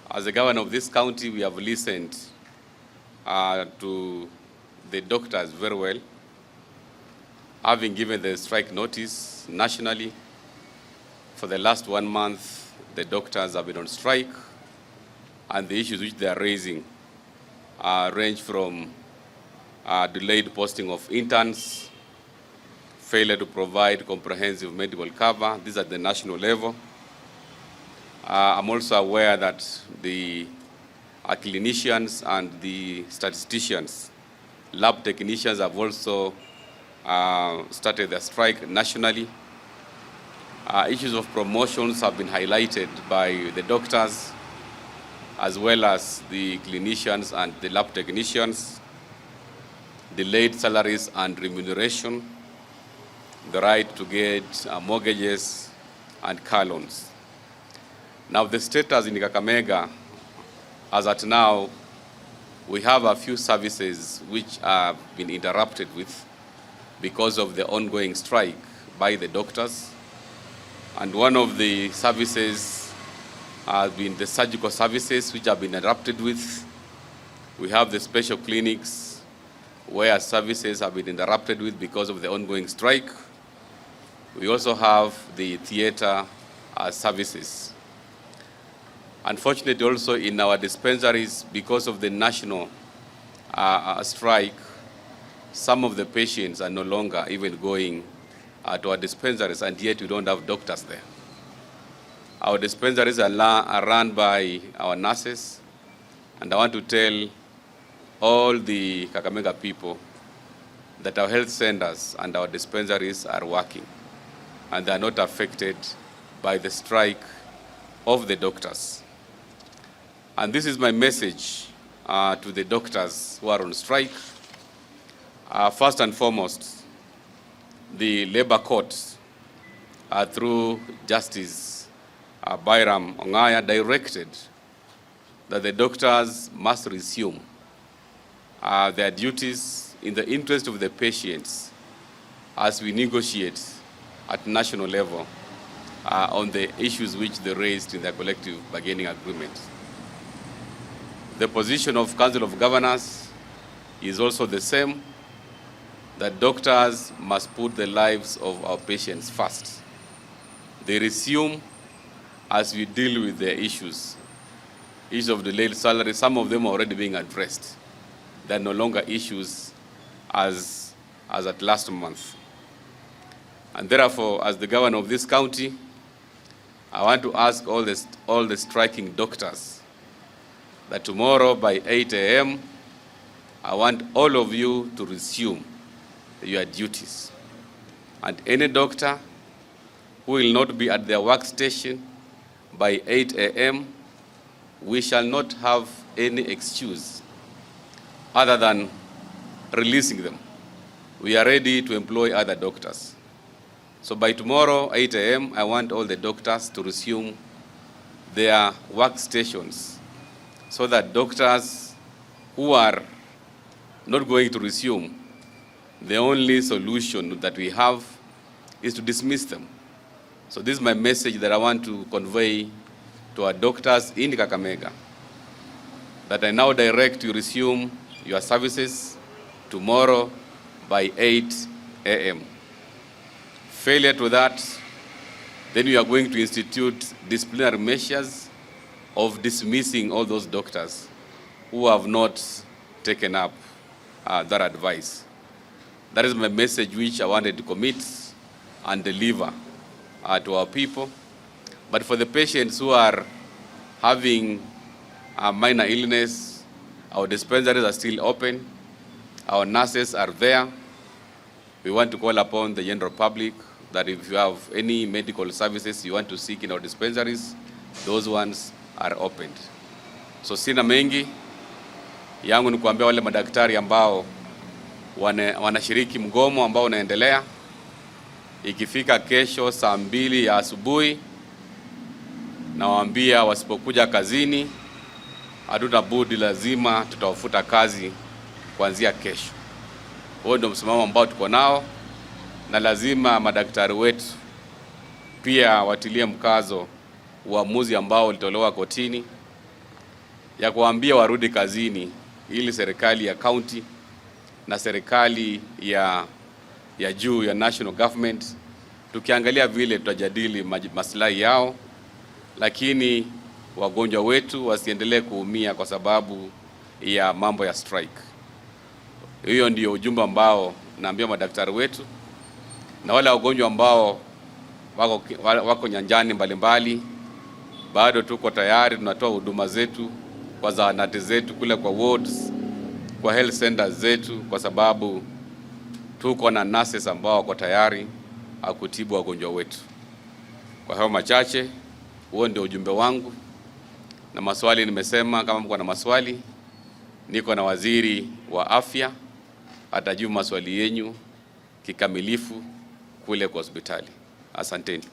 As the governor of this county, we have listened to the doctors very well, having given the strike notice nationally. For the last 1 month, the doctors have been on strike, and the issues which they are raising range from delayed posting of interns, failure to provide comprehensive medical cover. These are at the national level. I'm also aware that the clinicians and the statisticians, lab technicians have also started their strike nationally. Issues of promotions have been highlighted by the doctors as well as the clinicians and the lab technicians, delayed salaries and remuneration, the right to get mortgages and car loans. Now the status in Kakamega, as at now, we have a few services which have been interrupted with because of the ongoing strike by the doctors. And one of the services has been the surgical services which have been interrupted with. We have the special clinics where services have been interrupted with because of the ongoing strike. We also have the theater services. Unfortunately, also in our dispensaries, because of the national strike, some of the patients are no longer even going to our dispensaries, and yet we don't have doctors there. Our dispensaries are run by our nurses, and I want to tell all the Kakamega people that our health centers and our dispensaries are working, and they are not affected by the strike of the doctors. And this is my message to the doctors who are on strike. First and foremost, the labor courts, through Justice Byram Ongaya, directed that the doctors must resume their duties in the interest of the patients as we negotiate at national level on the issues which they raised in their collective bargaining agreement. The position of Council of Governors is also the same, that doctors must put the lives of our patients first. They resume as we deal with their issues. Issues of delayed salary, some of them are already being addressed. They are no longer issues as at last month. And therefore, as the governor of this county, I want to ask all the striking doctors that tomorrow by 8 a.m., I want all of you to resume your duties. And any doctor who will not be at their workstation by 8 a.m., we shall not have any excuse other than releasing them. We are ready to employ other doctors. So by tomorrow, 8 a.m., I want all the doctors to resume their workstations, so that doctors who are not going to resume, the only solution that we have is to dismiss them. So this is my message that I want to convey to our doctors in Kakamega, that I now direct you resume your services tomorrow by 8 a.m. Failure to that, then we are going to institute disciplinary measures of dismissing all those doctors who have not taken up that advice. That is my message which I wanted to commit and deliver to our people. But for the patients who are having a minor illness, our dispensaries are still open. Our nurses are there. We want to call upon the general public that if you have any medical services you want to seek in our dispensaries, those ones are opened. So sina mengi yangu ni kuambia wale madaktari ambao wanashiriki mgomo ambao unaendelea, ikifika kesho saa 2 ya asubuhi, nawaambia wasipokuja kazini hatuna budi, lazima tutawafuta kazi kuanzia kesho. Huo ndio msimamo ambao tuko nao, na lazima madaktari wetu pia watilie mkazo uamuzi ambao ulitolewa kotini ya kuambia warudi kazini, ili serikali ya county na serikali ya juu ya national government tukiangalia vile tutajadili maslahi yao, lakini wagonjwa wetu wasiendelee kuumia kwa sababu ya mambo ya strike. Hiyo ndio ujumbe ambao naambia madaktari wetu na wale wagonjwa ambao wako nyanjani mbalimbali. Bado tuko tayari, tunatoa huduma zetu kwa zahanati zetu kule kwa wards, kwa health centers zetu, kwa sababu tuko na nurses ambao wako tayari kutibu wagonjwa wetu. Kwa hayo machache, huo ndio ujumbe wangu, na maswali nimesema kama mko na maswali, niko na waziri wa afya atajibu maswali yenu kikamilifu kule kwa hospitali. Asanteni.